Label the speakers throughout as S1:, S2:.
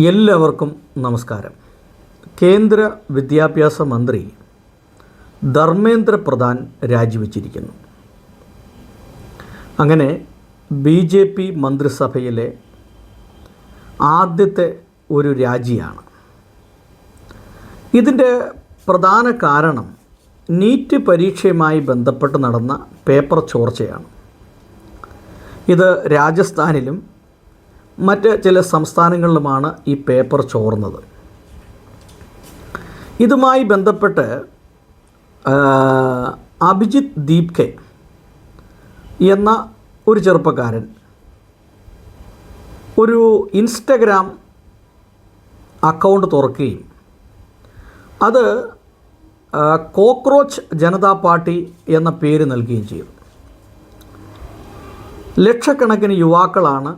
S1: എല്ലാവർക്കും നമസ്കാരം. കേന്ദ്ര വിദ്യാഭ്യാസ മന്ത്രി ധർമ്മേന്ദ്ര പ്രധാൻ രാജിവെച്ചിരിക്കുന്നു. അങ്ങനെ BJP മന്ത്രിസഭയിലെ ആദ്യത്തെ ഒരു രാജിയാണ്. ഇതിൻ്റെ പ്രധാന കാരണം നീറ്റ് പരീക്ഷയുമായി ബന്ധപ്പെട്ട് നടന്ന പേപ്പർ ചോർച്ചയാണ്. ഇത് രാജസ്ഥാനിലും മറ്റ് ചില സംസ്ഥാനങ്ങളിലുമാണ് ഈ പേപ്പർ ചോർന്നത്. ഇതുമായി ബന്ധപ്പെട്ട് അഭിജിത്ത് ദീപ്കെ എന്ന ഒരു ചെറുപ്പക്കാരൻ ഒരു ഇൻസ്റ്റഗ്രാം അക്കൗണ്ട് തുറക്കുകയും അത് കോക്രോച്ച് ജനതാ പാർട്ടി എന്ന പേര് നൽകുകയും ചെയ്തു. ലക്ഷക്കണക്കിന് യുവാക്കളാണ്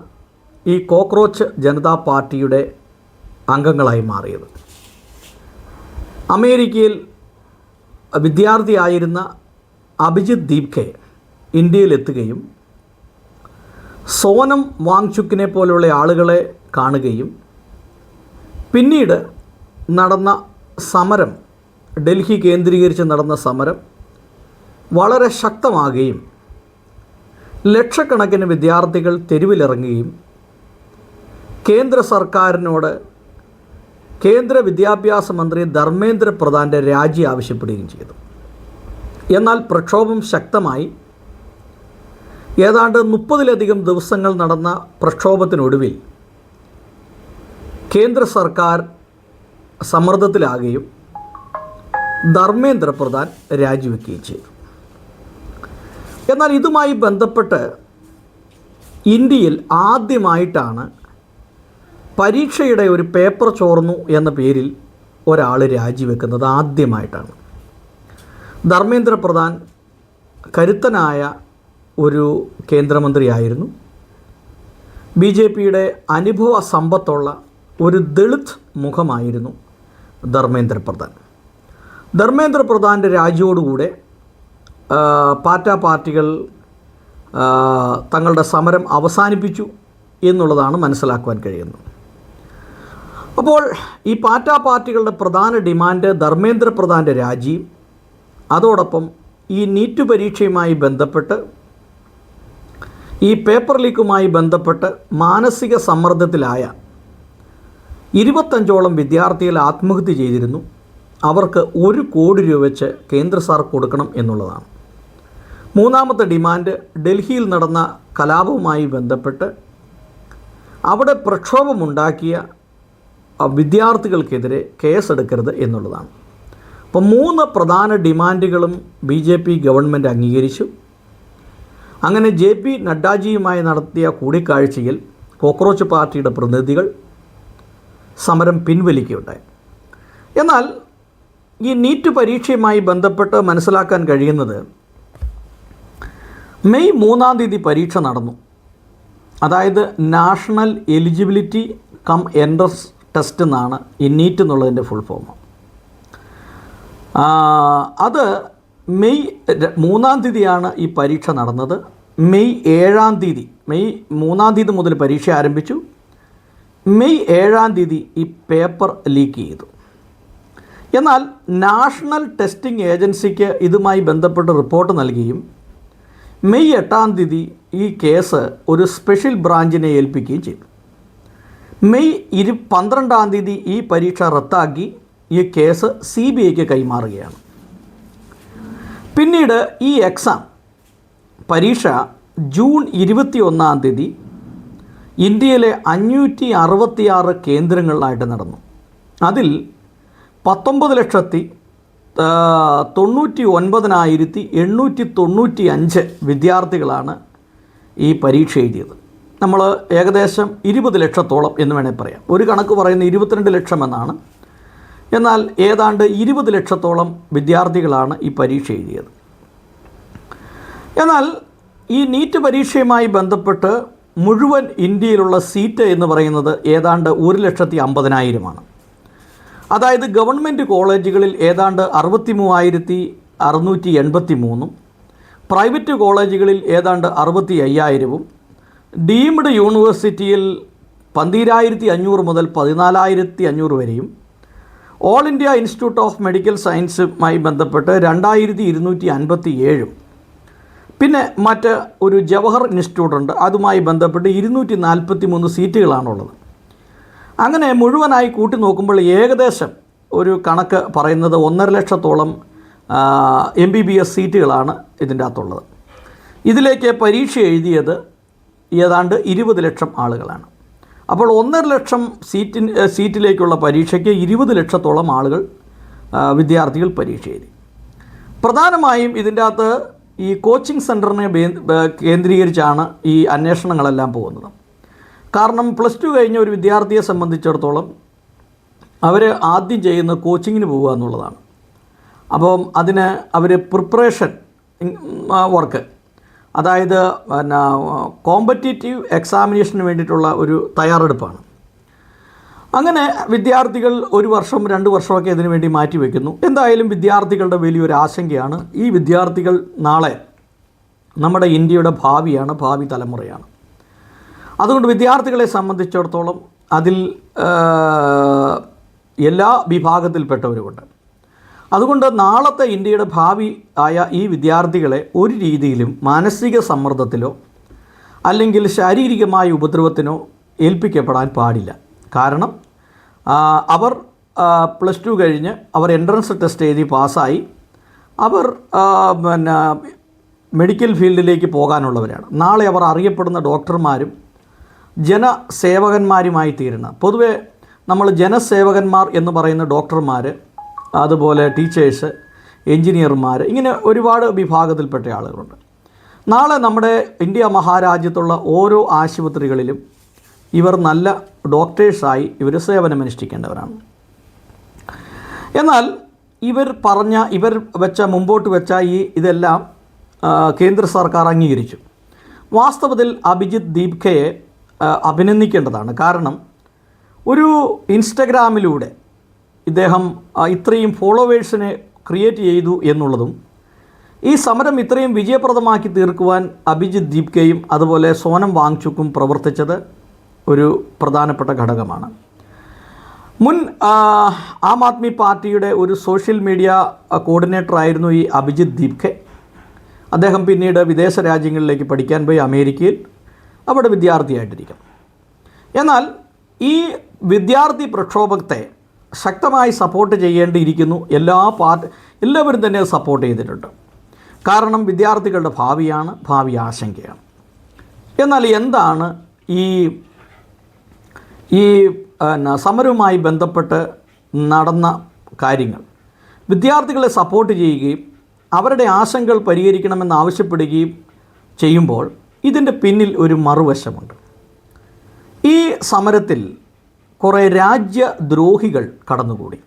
S1: ഈ കോക്രോച്ച് ജനതാ പാർട്ടിയുടെ അംഗങ്ങളായി മാറിയത്. അമേരിക്കയിൽ വിദ്യാർത്ഥിയായിരുന്ന അഭിജിത്ത് ദീപ്കെ ഇന്ത്യയിലെത്തുകയും സോനം വാങ്ചുക്കിനെ പോലുള്ള ആളുകളെ കാണുകയും പിന്നീട് നടന്ന സമരം, ഡൽഹി കേന്ദ്രീകരിച്ച് നടന്ന സമരം വളരെ ശക്തമാകുകയും ലക്ഷക്കണക്കിന് വിദ്യാർത്ഥികൾ തെരുവിലിറങ്ങുകയും കേന്ദ്ര സർക്കാരിനോട് കേന്ദ്ര വിദ്യാഭ്യാസ മന്ത്രി ധർമ്മേന്ദ്ര പ്രധാൻ്റെ രാജി ആവശ്യപ്പെടുകയും ചെയ്തു. എന്നാൽ പ്രക്ഷോഭം ശക്തമായി. ഏതാണ്ട് 30-ലധികം ദിവസങ്ങൾ നടന്ന പ്രക്ഷോഭത്തിനൊടുവിൽ കേന്ദ്ര സർക്കാർ സമ്മർദ്ദത്തിലാകുകയും ധർമ്മേന്ദ്ര പ്രധാൻ രാജിവെക്കുകയും ചെയ്തു. എന്നാൽ ഇതുമായി ബന്ധപ്പെട്ട് ഇന്ത്യയിൽ ആദ്യമായിട്ടാണ് പരീക്ഷയുടെ ഒരു പേപ്പർ ചോർന്നു എന്ന പേരിൽ ഒരാൾ രാജിവെക്കുന്നത്. ആദ്യമായിട്ടാണ്. ധർമ്മേന്ദ്ര പ്രധാൻ കരുത്തനായ ഒരു കേന്ദ്രമന്ത്രിയായിരുന്നു. BJPയുടെ അനുഭവ സമ്പത്തുള്ള ഒരു ദളിത് മുഖമായിരുന്നു ധർമ്മേന്ദ്ര പ്രധാൻ. ധർമ്മേന്ദ്ര പ്രധാൻ്റെ രാജിയോടുകൂടെ പാർട്ടികൾ തങ്ങളുടെ സമരം അവസാനിപ്പിച്ചു എന്നുള്ളതാണ് മനസ്സിലാക്കുവാൻ കഴിയുന്നത്. അപ്പോൾ ഈ പാർട്ടികളുടെ പ്രധാന ഡിമാൻഡ് ധർമ്മേന്ദ്ര പ്രധാൻ്റെ രാജിയും അതോടൊപ്പം ഈ നീറ്റ് പരീക്ഷയുമായി ബന്ധപ്പെട്ട് ഈ പേപ്പർ ലീക്കുമായി ബന്ധപ്പെട്ട് മാനസിക സമ്മർദ്ദത്തിലായ 25ഓളം വിദ്യാർത്ഥികൾ ആത്മഹത്യ ചെയ്തിരുന്നു. അവർക്ക് 1 കോടി രൂപ വെച്ച് കേന്ദ്ര സർക്കാർ കൊടുക്കണം എന്നുള്ളതാണ്. മൂന്നാമത്തെ ഡിമാൻഡ് ഡൽഹിയിൽ നടന്ന കലാപവുമായി ബന്ധപ്പെട്ട് അവിടെ പ്രക്ഷോഭമുണ്ടാക്കിയ വിദ്യാർത്ഥികൾക്കെതിരെ കേസെടുക്കരുത് എന്നുള്ളതാണ്. അപ്പോൾ 3 പ്രധാന ഡിമാൻഡുകളും BJP ഗവൺമെൻറ് അംഗീകരിച്ചു. അങ്ങനെ JP നഡ്ഡാജിയുമായി നടത്തിയ കൂടിക്കാഴ്ചയിൽ കോക്രോച്ച് പാർട്ടിയുടെ പ്രതിനിധികൾ സമരം പിൻവലിക്കുകയുണ്ടായി. എന്നാൽ ഈ നീറ്റ് പരീക്ഷയുമായി ബന്ധപ്പെട്ട് മനസ്സിലാക്കാൻ കഴിയുന്നത് മെയ് 3-ാം തീയതി പരീക്ഷ നടന്നു. അതായത് national eligibility come entrance test എന്നാണ് ഈ നീറ്റ് എന്നുള്ളതിൻ്റെ ഫുൾ ഫോം. അത് മെയ് 3-ാം തീയതിയാണ് ഈ പരീക്ഷ നടന്നത്. മെയ് 3-ാം തീയതി മുതൽ പരീക്ഷ ആരംഭിച്ചു. മെയ് 7-ാം തീയതി ഈ പേപ്പർ ലീക്ക് ചെയ്തു. എന്നാൽ നാഷണൽ ടെസ്റ്റിംഗ് ഏജൻസിക്ക് ഇതുമായി ബന്ധപ്പെട്ട് റിപ്പോർട്ട് നൽകുകയും മെയ് 8-ാം തീയതി ഈ കേസ് ഒരു സ്പെഷ്യൽ ബ്രാഞ്ചിനെ ഏൽപ്പിക്കുകയും ചെയ്തു. മെയ് 12-ാം തീയതി ഈ പരീക്ഷ റദ്ദാക്കി ഈ കേസ് CBIക്ക് കൈമാറുകയാണ്. പിന്നീട് ഈ പരീക്ഷ ജൂൺ 21-ാം തീയതി ഇന്ത്യയിലെ 566 കേന്ദ്രങ്ങളിലായിട്ട് നടന്നു. അതിൽ 19,99,895 വിദ്യാർത്ഥികളാണ് ഈ പരീക്ഷ എഴുതിയത്. നമ്മൾ ഏകദേശം 20 ലക്ഷത്തോളം എന്ന് വേണേൽ പറയാം. ഒരു കണക്ക് പറയുന്നത് 22 ലക്ഷം എന്നാണ്. എന്നാൽ ഏതാണ്ട് 20 ലക്ഷത്തോളം വിദ്യാർത്ഥികളാണ് ഈ പരീക്ഷ എഴുതിയത്. എന്നാൽ ഈ നീറ്റ് പരീക്ഷയുമായി ബന്ധപ്പെട്ട് മുഴുവൻ ഇന്ത്യയിലുള്ള സീറ്റ് എന്ന് പറയുന്നത് ഏതാണ്ട് 1,50,000 അതായത് ഗവൺമെൻറ് കോളേജുകളിൽ ഏതാണ്ട് 63,683, പ്രൈവറ്റ് കോളേജുകളിൽ ഏതാണ്ട് 65,000, ഡീംഡ് യൂണിവേഴ്സിറ്റിയിൽ 12,500 മുതൽ 14,500 വരെയും all India institute of medical സയൻസുമായി ബന്ധപ്പെട്ട് 2,257 പിന്നെ മറ്റ് ഒരു ജവഹർ ഇൻസ്റ്റിറ്റ്യൂട്ട് ഉണ്ട്, അതുമായി ബന്ധപ്പെട്ട് 243 സീറ്റുകളാണുള്ളത്. അങ്ങനെ മുഴുവനായി കൂട്ടി നോക്കുമ്പോൾ ഏകദേശം ഒരു കണക്ക് പറയുന്നത് 1.5 ലക്ഷത്തോളം MBBS സീറ്റുകളാണ് ഇതിൻ്റെ അകത്തുള്ളത്. ഇതിലേക്ക് പരീക്ഷ എഴുതിയത് ഏതാണ്ട് 20 ലക്ഷം ആളുകളാണ്. അപ്പോൾ 1.5 ലക്ഷം സീറ്റിലേക്കുള്ള പരീക്ഷയ്ക്ക് 20 ലക്ഷത്തോളം ആളുകൾ വിദ്യാർത്ഥികൾ പരീക്ഷ എഴുതി. പ്രധാനമായും ഇതിൻ്റെ അകത്ത് ഈ കോച്ചിങ് സെൻറ്ററിനെ കേന്ദ്രീകരിച്ചാണ് ഈ അന്വേഷണങ്ങളെല്ലാം പോകുന്നത്. കാരണം +2 കഴിഞ്ഞ ഒരു വിദ്യാർത്ഥിയെ സംബന്ധിച്ചിടത്തോളം അവർ ആദ്യം ചെയ്യുന്ന കോച്ചിങ്ങിന് പോവുക എന്നുള്ളതാണ്. അപ്പം അതിന് അവർ പ്രിപ്പറേഷൻ വർക്ക്, അതായത് പിന്നെ കോമ്പറ്റീറ്റീവ് എക്സാമിനേഷന് വേണ്ടിയിട്ടുള്ള ഒരു തയ്യാറെടുപ്പാണ്. അങ്ങനെ വിദ്യാർത്ഥികൾ 1 വർഷം 2 വർഷമൊക്കെ ഇതിനു വേണ്ടി മാറ്റിവെക്കുന്നു. എന്തായാലും വിദ്യാർത്ഥികളുടെ വലിയൊരു ആശങ്കയാണ്. ഈ വിദ്യാർത്ഥികൾ നാളെ നമ്മുടെ ഇന്ത്യയുടെ ഭാവിയാണ്, ഭാവി തലമുറയാണ്. അതുകൊണ്ട് വിദ്യാർത്ഥികളെ സംബന്ധിച്ചിടത്തോളം അതിൽ എല്ലാ വിഭാഗത്തിൽപ്പെട്ടവരുമുണ്ട്. അതുകൊണ്ട് നാളത്തെ ഇന്ത്യയുടെ ഭാവി ആയ ഈ വിദ്യാർത്ഥികളെ ഒരു രീതിയിലും മാനസിക സമ്മർദ്ദത്തിലോ അല്ലെങ്കിൽ ശാരീരികമായ ഉപദ്രവത്തിനോ ഏൽപ്പിക്കപ്പെടാൻ പാടില്ല. കാരണം അവർ +2 കഴിഞ്ഞ് അവർ എൻട്രൻസ് ടെസ്റ്റ് എഴുതി പാസ്സായി അവർ പിന്നെ മെഡിക്കൽ ഫീൽഡിലേക്ക് പോകാനുള്ളവരാണ്. നാളെ അവർ അറിയപ്പെടുന്ന ഡോക്ടർമാരും ജനസേവകന്മാരുമായി തീരണം. പൊതുവെ നമ്മൾ ജനസേവകന്മാർ എന്ന് പറയുന്ന ഡോക്ടർമാർ, അതുപോലെ ടീച്ചേഴ്സ്, എൻജിനീയർമാർ, ഇങ്ങനെ ഒരുപാട് വിഭാഗത്തിൽപ്പെട്ട ആളുകളുണ്ട്. നാളെ നമ്മുടെ ഇന്ത്യ മഹാരാജ്യത്തുള്ള ഓരോ ആശുപത്രികളിലും ഇവർ നല്ല ഡോക്ടേഴ്സായി ഇവർ സേവനമനുഷ്ഠിക്കേണ്ടവരാണ്. എന്നാൽ ഇവർ മുമ്പോട്ട് വെച്ച ഇതെല്ലാം കേന്ദ്ര സർക്കാർ അംഗീകരിച്ചു. വാസ്തവത്തിൽ അഭിജിത്ത് ദീപ്കയെ അഭിനന്ദിക്കേണ്ടതാണ്. കാരണം ഒരു ഇൻസ്റ്റഗ്രാമിലൂടെ ഇദ്ദേഹം ഇത്രയും ഫോളോവേഴ്സിനെ ക്രിയേറ്റ് ചെയ്തു എന്നുള്ളതും ഈ സമരം ഇത്രയും വിജയപ്രദമാക്കി തീർക്കുവാൻ അഭിജിത്ത് ദീപ്കയും അതുപോലെ സോനം വാങ്ചുക്കും പ്രവർത്തിച്ചത് ഒരു പ്രധാനപ്പെട്ട ഘടകമാണ്. മുൻ ആം ആദ്മി പാർട്ടിയുടെ ഒരു സോഷ്യൽ മീഡിയ കോർഡിനേറ്ററായിരുന്നു ഈ അഭിജിത്ത് ദീപ്കെ. അദ്ദേഹം പിന്നീട് വിദേശ രാജ്യങ്ങളിലേക്ക് പഠിക്കാൻ പോയി, അമേരിക്കയിൽ അവിടെ വിദ്യാർത്ഥിയായിട്ടിരിക്കും. എന്നാൽ ഈ വിദ്യാർത്ഥി പ്രക്ഷോഭത്തെ ശക്തമായി സപ്പോർട്ട് ചെയ്യേണ്ടിയിരിക്കുന്നു. എല്ലാവരും തന്നെ സപ്പോർട്ട് ചെയ്തിട്ടുണ്ട്. കാരണം വിദ്യാർത്ഥികളുടെ ഭാവിയാണ്, ഭാവി ആശങ്കയാണ്. എന്നാൽ എന്താണ് ഈ സമരവുമായി ബന്ധപ്പെട്ട് നടന്ന കാര്യങ്ങൾ? വിദ്യാർത്ഥികളെ സപ്പോർട്ട് ചെയ്യുകയും അവരുടെ ആശങ്കകൾ പരിഹരിക്കണമെന്ന് ആവശ്യപ്പെടുകയും ചെയ്യുമ്പോൾ ഇതിൻ്റെ പിന്നിൽ ഒരു മറുവശമുണ്ട്. ഈ സമരത്തിൽ കുറേ രാജ്യദ്രോഹികൾ കടന്നുകൂടി.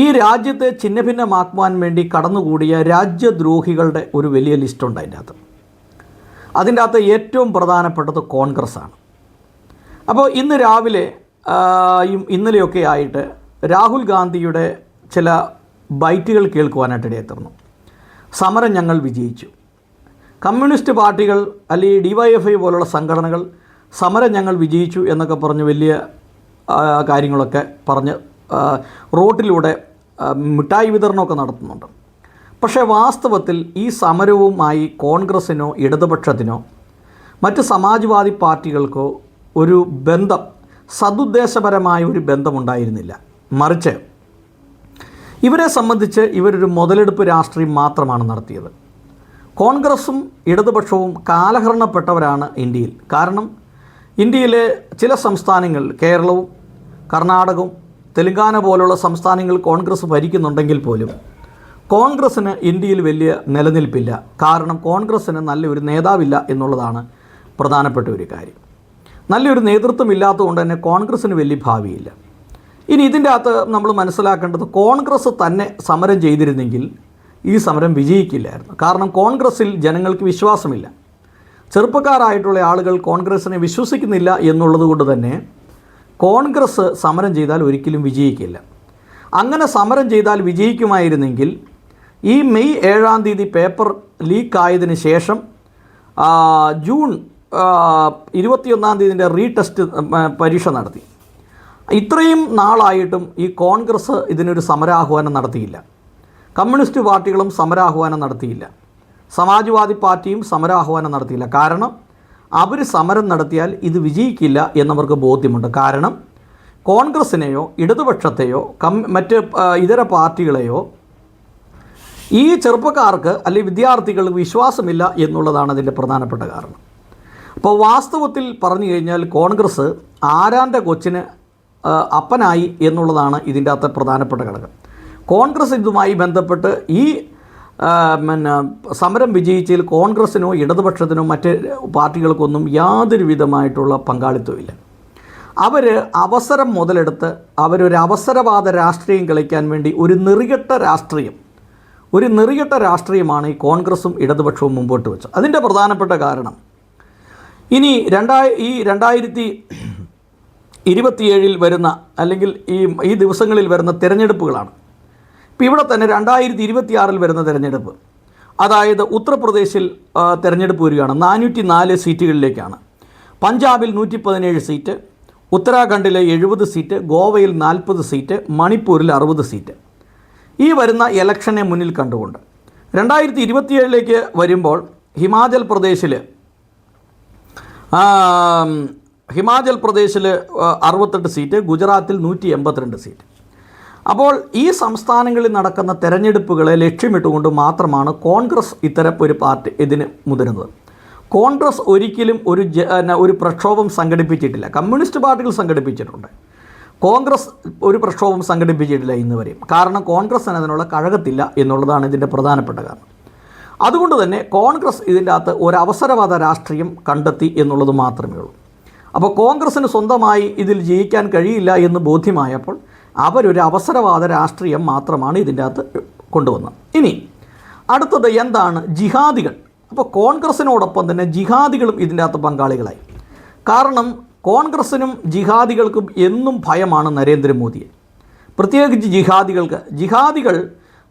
S1: ഈ രാജ്യത്തെ ഛിന്നഭിന്നമാക്കുവാൻ വേണ്ടി കടന്നുകൂടിയ രാജ്യദ്രോഹികളുടെ ഒരു വലിയ ലിസ്റ്റുണ്ട് അതിൻ്റെ അകത്ത് ഏറ്റവും പ്രധാനപ്പെട്ടത് കോൺഗ്രസ്സാണ്. അപ്പോൾ ഇന്ന് രാവിലെ ഇന്നലെയൊക്കെ ആയിട്ട് രാഹുൽ ഗാന്ധിയുടെ ചില ബൈറ്റുകൾ കേൾക്കുവാനായിട്ട് ഇടയെത്തുന്നു. സമരം ഞങ്ങൾ വിജയിച്ചു. കമ്മ്യൂണിസ്റ്റ് പാർട്ടികൾ അല്ലെങ്കിൽ DYFI പോലുള്ള സംഘടനകൾ സമരം ഞങ്ങൾ വിജയിച്ചു എന്നൊക്കെ പറഞ്ഞ് വലിയ കാര്യങ്ങളൊക്കെ പറഞ്ഞ് റോട്ടിലൂടെ മിഠായി വിതരണമൊക്കെ നടത്തുന്നുണ്ട്. പക്ഷേ വാസ്തവത്തിൽ ഈ സമരവുമായി കോൺഗ്രസ്സിനോ ഇടതുപക്ഷത്തിനോ മറ്റ് സമാജ്വാദി പാർട്ടികൾക്കോ ഒരു ബന്ധം, സതുദ്ദേശപരമായ ഒരു ബന്ധമുണ്ടായിരുന്നില്ല. മറിച്ച് ഇവരെ സംബന്ധിച്ച് ഇവരൊരു മുതലെടുപ്പ് രാഷ്ട്രീയം മാത്രമാണ് നടത്തിയത്. കോൺഗ്രസും ഇടതുപക്ഷവും കാലഹരണപ്പെട്ടവരാണ് ഇന്ത്യയിൽ. കാരണം ഇന്ത്യയിലെ ചില സംസ്ഥാനങ്ങൾ, കേരളവും കർണാടകവും തെലുങ്കാന പോലുള്ള സംസ്ഥാനങ്ങൾ കോൺഗ്രസ് ഭരിക്കുന്നുണ്ടെങ്കിൽ പോലും കോൺഗ്രസ്സിന് ഇന്ത്യയിൽ വലിയ നിലനിൽപ്പില്ല. കാരണം കോൺഗ്രസ്സിന് നല്ലൊരു നേതാവില്ല എന്നുള്ളതാണ് പ്രധാനപ്പെട്ട ഒരു കാര്യം. നല്ലൊരു നേതൃത്വം ഇല്ലാത്തതുകൊണ്ട് തന്നെ കോൺഗ്രസ്സിന് വലിയ ഭാവിയില്ല. ഇനി ഇതിൻ്റെ അകത്ത് നമ്മൾ മനസ്സിലാക്കേണ്ടത്, കോൺഗ്രസ് തന്നെ സമരം ചെയ്തിരുന്നെങ്കിൽ ഈ സമരം വിജയിക്കില്ലായിരുന്നു. കാരണം കോൺഗ്രസ്സിൽ ജനങ്ങൾക്ക് വിശ്വാസമില്ല. ചെറുപ്പക്കാരായിട്ടുള്ള ആളുകൾ കോൺഗ്രസ്സിനെ വിശ്വസിക്കുന്നില്ല എന്നുള്ളത് കൊണ്ട് തന്നെ കോൺഗ്രസ് സമരം ചെയ്താൽ ഒരിക്കലും വിജയിക്കില്ല. അങ്ങനെ സമരം ചെയ്താൽ വിജയിക്കുമായിരുന്നെങ്കിൽ ഈ മെയ് 7 പേപ്പർ ലീക്കായതിന് ശേഷം ജൂൺ 21-ാം തീയതിൻ്റെ റീടെസ്റ്റ് പരീക്ഷ നടത്തി. ഇത്രയും നാളായിട്ടും ഈ കോൺഗ്രസ് ഇതിനൊരു സമരാഹ്വാനം നടത്തിയില്ല. കമ്മ്യൂണിസ്റ്റ് പാർട്ടികളും സമരാഹ്വാനം നടത്തിയില്ല. സമാജ്വാദി പാർട്ടിയും സമരാഹ്വാനം നടത്തിയില്ല. കാരണം അവർ സമരം നടത്തിയാൽ ഇത് വിജയിക്കില്ല എന്നവർക്ക് ബോധ്യമുണ്ട്. കാരണം കോൺഗ്രസിനെയോ ഇടതുപക്ഷത്തെയോ മറ്റ് ഇതര പാർട്ടികളെയോ ഈ ചെറുപ്പക്കാർക്ക് അല്ലെങ്കിൽ വിദ്യാർത്ഥികൾക്ക് വിശ്വാസമില്ല എന്നുള്ളതാണ് അതിൻ്റെ പ്രധാനപ്പെട്ട കാരണം. അപ്പോൾ വാസ്തവത്തിൽ പറഞ്ഞു കഴിഞ്ഞാൽ കോൺഗ്രസ് ആരാൻ്റെ കൊച്ചിന് അപ്പനായി എന്നുള്ളതാണ് ഇതിൻ്റെ അകത്തെ പ്രധാനപ്പെട്ട ഘടകം. കോൺഗ്രസ് ഇതുമായി ബന്ധപ്പെട്ട് ഈ സമരം വിജയിച്ചതിൽ കോൺഗ്രസിനോ ഇടതുപക്ഷത്തിനോ മറ്റ് പാർട്ടികൾക്കൊന്നും യാതൊരു വിധമായിട്ടുള്ള പങ്കാളിത്തമില്ല. അവർ അവസരം മുതലെടുത്ത് അവരൊരു അവസരവാദ രാഷ്ട്രീയം കളിക്കാൻ വേണ്ടി ഒരു നെറികെട്ട രാഷ്ട്രീയമാണ് ഈ കോൺഗ്രസും ഇടതുപക്ഷവും മുമ്പോട്ട് വെച്ചത്. അതിൻ്റെ പ്രധാനപ്പെട്ട കാരണം ഇനി 2027 വരുന്ന അല്ലെങ്കിൽ ഈ ദിവസങ്ങളിൽ വരുന്ന തിരഞ്ഞെടുപ്പുകളാണ്. ഇപ്പോൾ ഇവിടെ തന്നെ 2026 വരുന്ന തിരഞ്ഞെടുപ്പ്, അതായത് ഉത്തർപ്രദേശിൽ തിരഞ്ഞെടുപ്പ് വരികയാണ്. 404 സീറ്റുകളിലേക്കാണ്. പഞ്ചാബിൽ 117 സീറ്റ്, ഉത്തരാഖണ്ഡിലെ 70 സീറ്റ്, ഗോവയിൽ 40 സീറ്റ്, മണിപ്പൂരിൽ 60 സീറ്റ്. ഈ വരുന്ന ഇലക്ഷനെ മുന്നിൽ കണ്ടുകൊണ്ട് 2027 വരുമ്പോൾ ഹിമാചൽ പ്രദേശിൽ 68 സീറ്റ്, ഗുജറാത്തിൽ 182 സീറ്റ്. അപ്പോൾ ഈ സംസ്ഥാനങ്ങളിൽ നടക്കുന്ന തെരഞ്ഞെടുപ്പുകളെ ലക്ഷ്യമിട്ടുകൊണ്ട് മാത്രമാണ് കോൺഗ്രസ് ഇത്തരം ഒരു പാർട്ടി ഇതിന് മുതിരുന്നത്. കോൺഗ്രസ് ഒരിക്കലും ഒരു പ്രക്ഷോഭം സംഘടിപ്പിച്ചിട്ടില്ല. കമ്മ്യൂണിസ്റ്റ് പാർട്ടികൾ സംഘടിപ്പിച്ചിട്ടുണ്ട്. കോൺഗ്രസ് ഒരു പ്രക്ഷോഭം സംഘടിപ്പിച്ചിട്ടില്ല ഇന്ന് വരെയും. കാരണം കോൺഗ്രസ്സിന് അതിനുള്ള കഴകത്തില്ല എന്നുള്ളതാണ് ഇതിൻ്റെ പ്രധാനപ്പെട്ട കാരണം. അതുകൊണ്ട് തന്നെ കോൺഗ്രസ് ഇതിൻ്റെ അകത്ത് ഒരു അവസരവാദ രാഷ്ട്രീയം കണ്ടെത്തി എന്നുള്ളത് മാത്രമേ ഉള്ളൂ. അപ്പോൾ കോൺഗ്രസ്സിന് സ്വന്തമായി ഇതിൽ ജയിക്കാൻ കഴിയില്ല എന്ന് ബോധ്യമായപ്പോൾ അവരൊരു അവസരവാദ രാഷ്ട്രീയം മാത്രമാണ് ഇതിൻ്റെ അകത്ത് കൊണ്ടുവന്നത്. ഇനി അടുത്തത് എന്താണ്? ജിഹാദികൾ. അപ്പോൾ കോൺഗ്രസ്സിനോടൊപ്പം തന്നെ ജിഹാദികളും ഇതിൻ്റെ അകത്ത് പങ്കാളികളായി. കാരണം കോൺഗ്രസ്സിനും ജിഹാദികൾക്കും എന്നും ഭയമാണ് നരേന്ദ്രമോദിയെ. പ്രത്യേകിച്ച് ജിഹാദികൾ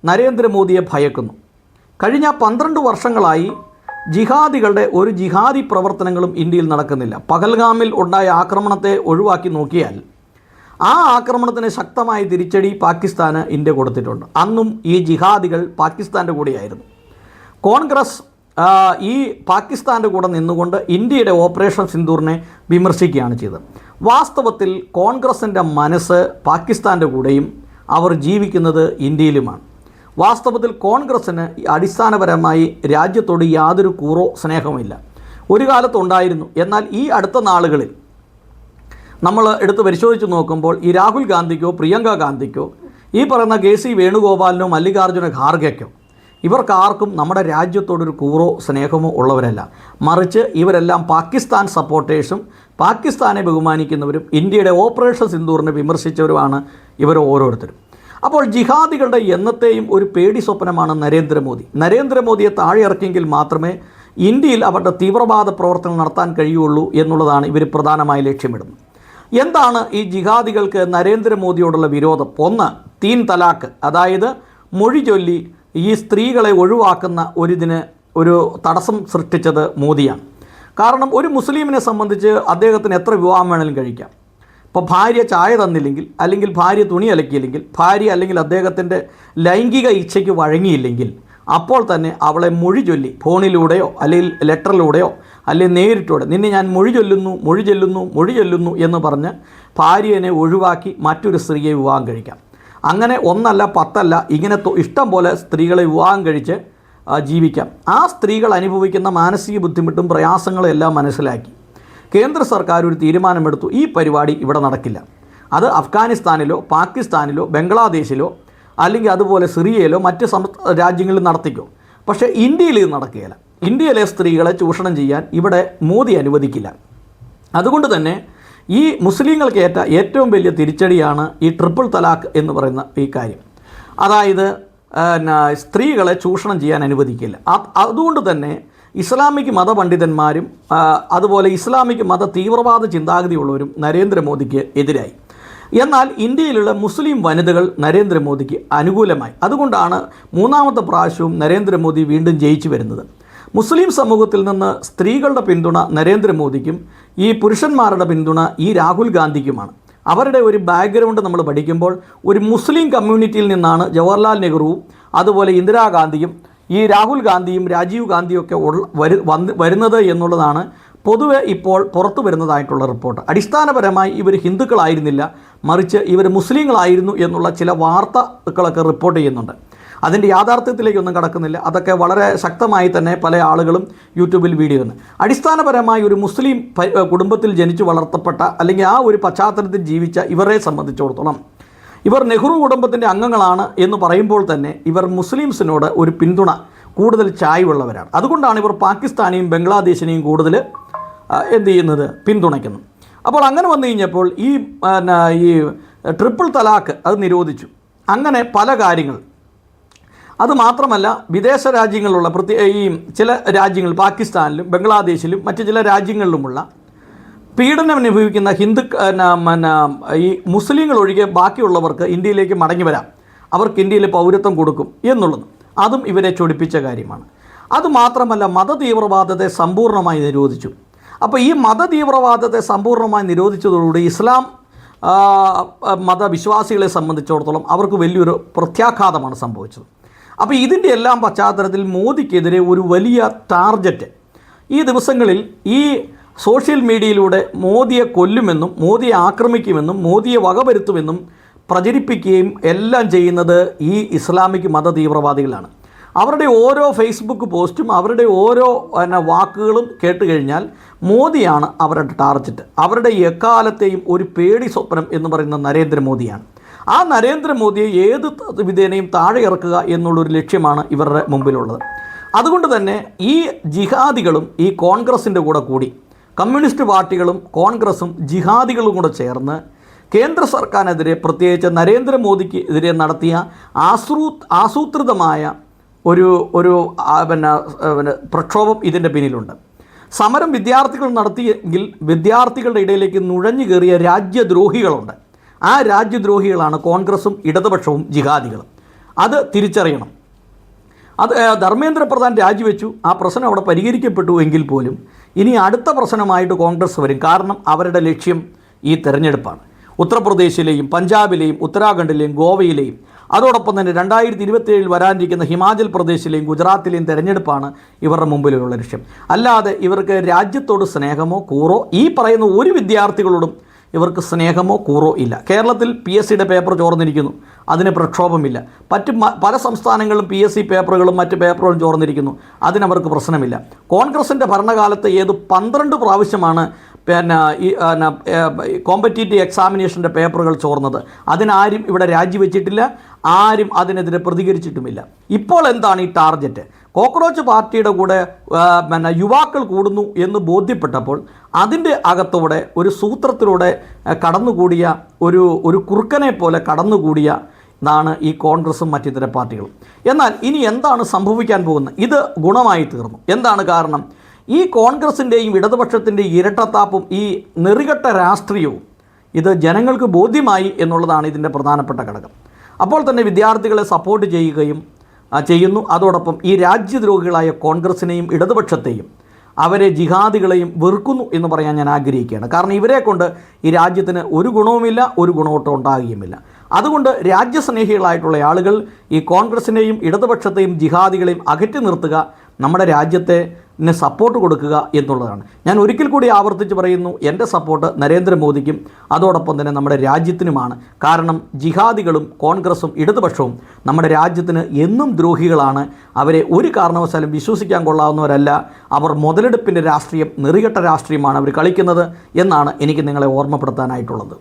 S1: നരേന്ദ്രമോദിയെ ഭയക്കുന്നു. കഴിഞ്ഞ 12 വർഷങ്ങളായി ജിഹാദികളുടെ ഒരു ജിഹാദി പ്രവർത്തനങ്ങളും ഇന്ത്യയിൽ നടക്കുന്നില്ല. പഹൽഗാമിൽ ഉണ്ടായ ആക്രമണത്തെ ഒഴിവാക്കി നോക്കിയാൽ ആ ആക്രമണത്തിന് ശക്തമായ തിരിച്ചടി പാകിസ്ഥാന് ഇന്ത്യ കൊടുത്തിട്ടുണ്ട്. അന്നും ഈ ജിഹാദികൾ പാകിസ്ഥാൻ്റെ കൂടെയായിരുന്നു. കോൺഗ്രസ് ഈ പാകിസ്ഥാൻ്റെ കൂടെ നിന്നുകൊണ്ട് ഇന്ത്യയുടെ ഓപ്പറേഷൻ സിന്ദൂറിനെ വിമർശിക്കുകയാണ് ചെയ്തത്. വാസ്തവത്തിൽ കോൺഗ്രസിൻ്റെ മനസ്സ് പാകിസ്ഥാൻ്റെ കൂടെയും അവർ ജീവിക്കുന്നത് ഇന്ത്യയിലുമാണ്. വാസ്തവത്തിൽ കോൺഗ്രസ്സിന് അടിസ്ഥാനപരമായി രാജ്യത്തോട് യാതൊരു കൂറോ സ്നേഹമില്ല. ഒരു കാലത്തുണ്ടായിരുന്നു. എന്നാൽ ഈ അടുത്ത നാളുകളിൽ നമ്മൾ എടുത്ത് പരിശോധിച്ച് നോക്കുമ്പോൾ ഈ രാഹുൽ ഗാന്ധിക്കോ പ്രിയങ്ക ഗാന്ധിക്കോ ഈ പറയുന്ന KC വേണുഗോപാലിനോ മല്ലികാർജ്ജുന ഖാർഗെക്കോ ഇവർക്കാർക്കും നമ്മുടെ രാജ്യത്തോടൊരു കൂറോ സ്നേഹമോ ഉള്ളവരല്ല. മറിച്ച് ഇവരെല്ലാം പാകിസ്ഥാൻ സപ്പോർട്ടേഴ്സും പാകിസ്ഥാനെ ബഹുമാനിക്കുന്നവരും ഇന്ത്യയുടെ ഓപ്പറേഷൻ സിന്ദൂറിനെ വിമർശിച്ചവരുമാണ് ഇവർ ഓരോരുത്തരും. അപ്പോൾ ജിഹാദികളുടെ എന്നത്തെയും ഒരു പേടി സ്വപ്നമാണ് നരേന്ദ്രമോദിയെ താഴെ ഇറക്കിയെങ്കിൽ മാത്രമേ ഇന്ത്യയിൽ അവരുടെ തീവ്രവാദ പ്രവർത്തനം നടത്താൻ കഴിയുള്ളൂ എന്നുള്ളതാണ് ഇവർ പ്രധാനമായി ലക്ഷ്യമിടുന്നത്. എന്താണ് ഈ ജിഹാദികൾക്ക് നരേന്ദ്രമോദിയോടുള്ള വിരോധം? ഒന്ന്, 3 തലാഖ്, അതായത് മൊഴി ചൊല്ലി ഈ സ്ത്രീകളെ ഒഴിവാക്കുന്ന ഒരു തടസ്സം സൃഷ്ടിച്ചത് മോദിയാണ്. കാരണം ഒരു മുസ്ലിമിനെ സംബന്ധിച്ച് അദ്ദേഹത്തിന് എത്ര വിവാഹം വേണമെങ്കിലും കഴിക്കാം. ഇപ്പോൾ ഭാര്യ ചായ തന്നില്ലെങ്കിൽ, അല്ലെങ്കിൽ ഭാര്യ തുണി അലക്കിയില്ലെങ്കിൽ, ഭാര്യ അല്ലെങ്കിൽ അദ്ദേഹത്തിൻ്റെ ലൈംഗിക ഇച്ഛയ്ക്ക് വഴങ്ങിയില്ലെങ്കിൽ അപ്പോൾ തന്നെ അവളെ മൊഴി ചൊല്ലി ഫോണിലൂടെയോ അല്ലെങ്കിൽ ലെറ്ററിലൂടെയോ അല്ലെങ്കിൽ നേരിട്ടൂടെ നിന്നെ ഞാൻ മൊഴി ചൊല്ലുന്നു എന്ന് പറഞ്ഞ് ഭാര്യനെ ഒഴിവാക്കി മറ്റൊരു സ്ത്രീയെ വിവാഹം കഴിക്കാം. അങ്ങനെ 1 അല്ല 10 അല്ല, ഇങ്ങനെ ഇഷ്ടം പോലെ സ്ത്രീകളെ വിവാഹം കഴിച്ച് ജീവിക്കാം. ആ സ്ത്രീകൾ അനുഭവിക്കുന്ന മാനസിക ബുദ്ധിമുട്ടും പ്രയാസങ്ങളും എല്ലാം മനസ്സിലാക്കി കേന്ദ്ര സർക്കാർ ഒരു തീരുമാനമെടുത്തു. ഈ പരിപാടി ഇവിടെ നടക്കില്ല. അത് അഫ്ഗാനിസ്ഥാനിലോ പാകിസ്ഥാനിലോ ബംഗ്ലാദേശിലോ അല്ലെങ്കിൽ അതുപോലെ സിറിയയിലോ മറ്റ് രാജ്യങ്ങളിൽ നടത്തിക്കോ. പക്ഷേ ഇന്ത്യയിൽ ഇത് നടക്കുകയില്ല. ഇന്ത്യയിലെ സ്ത്രീകളെ ചൂഷണം ചെയ്യാൻ ഇവിടെ മോദി അനുവദിക്കില്ല. അതുകൊണ്ട് തന്നെ ഈ മുസ്ലിങ്ങൾക്കേറ്റ ഏറ്റവും വലിയ തിരിച്ചടിയാണ് ഈ ട്രിപ്പിൾ തലാഖ് എന്ന് പറയുന്ന ഈ കാര്യം. അതായത് സ്ത്രീകളെ ചൂഷണം ചെയ്യാൻ അനുവദിക്കില്ല. അതുകൊണ്ട് തന്നെ ഇസ്ലാമിക് മതപണ്ഡിതന്മാരും അതുപോലെ ഇസ്ലാമിക് മത തീവ്രവാദ ചിന്താഗതിയുള്ളവരും നരേന്ദ്രമോദിക്ക് എതിരായി. എന്നാൽ ഇന്ത്യയിലുള്ള മുസ്ലിം വനിതകൾ നരേന്ദ്രമോദിക്ക് അനുകൂലമായി. അതുകൊണ്ടാണ് 3ാമത്തെ പ്രാവശ്യവും നരേന്ദ്രമോദി വീണ്ടും ജയിച്ചു വരുന്നത്. മുസ്ലിം സമൂഹത്തിൽ നിന്ന് സ്ത്രീകളുടെ പിന്തുണ നരേന്ദ്രമോദിക്കും ഈ പുരുഷന്മാരുടെ പിന്തുണ ഈ രാഹുൽ ഗാന്ധിക്കുമാണ്. അവരുടെ ഒരു ബാക്ക്ഗ്രൗണ്ട് നമ്മൾ പഠിക്കുമ്പോൾ ഒരു മുസ്ലിം കമ്മ്യൂണിറ്റിയിൽ നിന്നാണ് ജവഹർലാൽ നെഹ്റുവും അതുപോലെ ഇന്ദിരാഗാന്ധിയും ഈ രാഹുൽ ഗാന്ധിയും രാജീവ് ഗാന്ധിയും ഒക്കെ വരുന്നത് എന്നുള്ളതാണ് പൊതുവെ ഇപ്പോൾ പുറത്തു വരുന്നതായിട്ടുള്ള റിപ്പോർട്ട്. അടിസ്ഥാനപരമായി ഇവർ ഹിന്ദുക്കളായിരുന്നില്ല, മറിച്ച് ഇവർ മുസ്ലിങ്ങളായിരുന്നു എന്നുള്ള ചില വാർത്തകളൊക്കെ റിപ്പോർട്ട് ചെയ്യുന്നുണ്ട്. അതിൻ്റെ യാഥാർത്ഥ്യത്തിലേക്കൊന്നും കടക്കുന്നില്ല. അതൊക്കെ വളരെ ശക്തമായി തന്നെ പല ആളുകളും യൂട്യൂബിൽ വീഡിയോ ഉണ്ട്. അടിസ്ഥാനപരമായി ഒരു മുസ്ലിം കുടുംബത്തിൽ ജനിച്ചു വളർത്തപ്പെട്ട അല്ലെങ്കിൽ ആ ഒരു പശ്ചാത്തലത്തിൽ ജീവിച്ച ഇവരെ സംബന്ധിച്ചിടത്തോളം ഇവർ നെഹ്റു കുടുംബത്തിൻ്റെ അംഗങ്ങളാണ് എന്ന് പറയുമ്പോൾ തന്നെ ഇവർ മുസ്ലിംസിനോട് ഒരു പിന്തുണ കൂടുതൽ ചായ്വുള്ളവരാണ്. അതുകൊണ്ടാണ് ഇവർ പാകിസ്ഥാനെയും ബംഗ്ലാദേശിനെയും കൂടുതൽ പിന്തുണയ്ക്കുന്നത്. അപ്പോൾ അങ്ങനെ വന്നു കഴിഞ്ഞപ്പോൾ ഈ ട്രിപ്പിൾ തലാഖ് അത് നിരോധിച്ചു. അങ്ങനെ പല കാര്യങ്ങൾ. അതുമാത്രമല്ല, വിദേശ രാജ്യങ്ങളിലുള്ള ഈ ചില രാജ്യങ്ങൾ, പാകിസ്ഥാനിലും ബംഗ്ലാദേശിലും മറ്റ് ചില രാജ്യങ്ങളിലുമുള്ള പീഡനം അനുഭവിക്കുന്ന ഈ മുസ്ലിങ്ങൾ ഒഴികെ ബാക്കിയുള്ളവർക്ക് ഇന്ത്യയിലേക്ക് മടങ്ങി വരാം, അവർക്ക് ഇന്ത്യയിൽ പൗരത്വം കൊടുക്കും എന്നുള്ളത് അതും ഇവരെ ചൊടിപ്പിച്ച കാര്യമാണ്. അതുമാത്രമല്ല, മതതീവ്രവാദത്തെ സമ്പൂർണ്ണമായി നിരോധിച്ചു. അപ്പോൾ ഈ മതതീവ്രവാദത്തെ സമ്പൂർണ്ണമായി നിരോധിച്ചതോടുകൂടി ഇസ്ലാം മതവിശ്വാസികളെ സംബന്ധിച്ചിടത്തോളം അവർക്ക് വലിയൊരു പ്രത്യാഘാതമാണ് സംഭവിച്ചത്. അപ്പോൾ ഇതിൻ്റെ എല്ലാം പശ്ചാത്തലത്തിൽ മോദിക്കെതിരെ ഒരു വലിയ ടാർഗറ്റ് ഈ ദിവസങ്ങളിൽ ഈ സോഷ്യൽ മീഡിയയിലൂടെ മോദിയെ കൊല്ലുമെന്നും മോദിയെ ആക്രമിക്കുമെന്നും മോദിയെ വകവരുത്തുമെന്നും പ്രചരിപ്പിക്കുകയും എല്ലാം ചെയ്യുന്നത് ഈ ഇസ്ലാമിക് മത തീവ്രവാദികളാണ്. അവരുടെ ഓരോ ഫേസ്ബുക്ക് പോസ്റ്റും അവരുടെ ഓരോ വാക്കുകളും കേട്ട് കഴിഞ്ഞാൽ മോദിയാണ് അവരുടെ ടാർഗറ്റ്. അവരുടെ എക്കാലത്തെയും ഒരു പേടി സ്വപ്നം എന്ന് പറയുന്ന നരേന്ദ്രമോദിയാണ്. ആ നരേന്ദ്രമോദിയെ ഏത് വിധേനയും താഴെ ഇറക്കുക എന്നുള്ളൊരു ലക്ഷ്യമാണ് ഇവരുടെ മുമ്പിലുള്ളത്. അതുകൊണ്ട് തന്നെ ഈ ജിഹാദികളും ഈ കോൺഗ്രസിൻ്റെ കൂടി കമ്മ്യൂണിസ്റ്റ് പാർട്ടികളും കോൺഗ്രസും ജിഹാദികളും കൂടെ ചേർന്ന് കേന്ദ്ര സർക്കാരിനെതിരെ, പ്രത്യേകിച്ച് നരേന്ദ്രമോദിക്ക് എതിരെ നടത്തിയ ആസൂത്രിതമായ ഒരു പ്രക്ഷോഭം ഇതിൻ്റെ പിന്നിലുണ്ട്. സമരം വിദ്യാർത്ഥികൾ നടത്തിയെങ്കിൽ വിദ്യാർത്ഥികളുടെ ഇടയിലേക്ക് നുഴഞ്ഞു കയറിയ രാജ്യദ്രോഹികളുണ്ട്. ആ രാജ്യദ്രോഹികളാണ് കോൺഗ്രസും ഇടതുപക്ഷവും ജിഹാദികളും. അത് തിരിച്ചറിയണം. അത് ധർമ്മേന്ദ്ര പ്രധാൻ രാജിവെച്ചു, ആ പ്രശ്നം അവിടെ പരിഹരിക്കപ്പെട്ടു എങ്കിൽ പോലും ഇനി അടുത്ത പ്രശ്നമായിട്ട് കോൺഗ്രസ് വരും. കാരണം അവരുടെ ലക്ഷ്യം ഈ തെരഞ്ഞെടുപ്പാണ്. ഉത്തർപ്രദേശിലെയും പഞ്ചാബിലെയും ഉത്തരാഖണ്ഡിലെയും ഗോവയിലെയും അതോടൊപ്പം തന്നെ 2027 വരാനിരിക്കുന്ന ഹിമാചൽ പ്രദേശിലെയും ഗുജറാത്തിലെയും തെരഞ്ഞെടുപ്പാണ് ഇവരുടെ മുമ്പിലുള്ള ലക്ഷ്യം. അല്ലാതെ ഇവർക്ക് രാജ്യത്തോട് സ്നേഹമോ കൂറോ ഈ പറയുന്ന ഒരു വിദ്യാർത്ഥികളോടും ഇവർക്ക് സ്നേഹമോ കൂറോ ഇല്ല. കേരളത്തിൽ PSCയുടെ പേപ്പർ ചോർന്നിരിക്കുന്നു, അതിന് പ്രക്ഷോഭമില്ല. പല സംസ്ഥാനങ്ങളിലും PSC പേപ്പറുകളും മറ്റ് പേപ്പറുകളും ചോർന്നിരിക്കുന്നു, അതിനവർക്ക് പ്രശ്നമില്ല. കോൺഗ്രസിൻ്റെ ഭരണകാലത്ത് 12 പ്രാവശ്യമാണ് ഈ കോമ്പറ്റീറ്റീവ് എക്സാമിനേഷൻ്റെ പേപ്പറുകൾ ചോർന്നത്. അതിനാരും ഇവിടെ രാജിവെച്ചിട്ടില്ല, ആരും അതിനെതിരെ പ്രതികരിച്ചിട്ടുമില്ല. ഇപ്പോൾ എന്താണ് ഈ ടാർഗറ്റ്? കോക്രോച്ച് പാർട്ടിയുടെ കൂടെ യുവാക്കൾ കൂടുന്നു എന്ന് ബോധ്യപ്പെട്ടപ്പോൾ അതിൻ്റെ അകത്തൂടെ ഒരു സൂത്രത്തിലൂടെ കടന്നുകൂടിയ ഒരു കുറുക്കനെ പോലെ കടന്നുകൂടിയ താണ് ഈ കോൺഗ്രസും മറ്റിതര പാർട്ടികളും. എന്നാൽ ഇനി എന്താണ് സംഭവിക്കാൻ പോകുന്നത്? ഇത് ഗുണമായി തീർന്നു. എന്താണ് കാരണം? ഈ കോൺഗ്രസിൻ്റെയും ഇടതുപക്ഷത്തിൻ്റെയും ഇരട്ടത്താപ്പും ഈ നെറികെട്ട രാഷ്ട്രീയവും ഇത് ജനങ്ങൾക്ക് ബോധ്യമായി എന്നുള്ളതാണ് ഇതിൻ്റെ പ്രധാനപ്പെട്ട ഘടകം. അപ്പോൾ തന്നെ വിദ്യാർത്ഥികളെ സപ്പോർട്ട് ചെയ്യുന്നു. അതോടൊപ്പം ഈ രാജ്യദ്രോഹികളായ കോൺഗ്രസിനെയും ഇടതുപക്ഷത്തെയും അവരെ ജിഹാദികളെയും വെറുക്കുന്നു എന്ന് പറയാൻ ഞാൻ ആഗ്രഹിക്കുകയാണ്. കാരണം ഇവരെ കൊണ്ട് ഈ രാജ്യത്തിന് ഒരു ഗുണവുമില്ല, ഒരു ഗുണവോട്ടം ഉണ്ടാകുകയുമില്ല. അതുകൊണ്ട് രാജ്യസ്നേഹികളായിട്ടുള്ള ആളുകൾ ഈ കോൺഗ്രസിനെയും ഇടതുപക്ഷത്തെയും ജിഹാദികളെയും അകറ്റി നിർത്തുക, നമ്മുടെ രാജ്യത്തെ സപ്പോർട്ട് കൊടുക്കുക എന്നുള്ളതാണ്. ഞാൻ ഒരിക്കൽ കൂടി ആവർത്തിച്ച് പറയുന്നു, എൻ്റെ സപ്പോർട്ട് നരേന്ദ്രമോദിക്കും അതോടൊപ്പം തന്നെ നമ്മുടെ രാജ്യത്തിനുമാണ്. കാരണം ജിഹാദികളും കോൺഗ്രസും ഇടതുപക്ഷവും നമ്മുടെ രാജ്യത്തിന് എന്നും ദ്രോഹികളാണ്. അവരെ ഒരു കാരണവശാലും വിശ്വസിക്കാൻ കൊള്ളാവുന്നവരല്ല. അവർ മുതലെടുപ്പിൻ്റെ രാഷ്ട്രീയം, നെറികെട്ട രാഷ്ട്രീയമാണ് അവർ കളിക്കുന്നത് എന്നാണ് എനിക്ക് നിങ്ങളെ ഓർമ്മപ്പെടുത്താനായിട്ടുള്ളത്.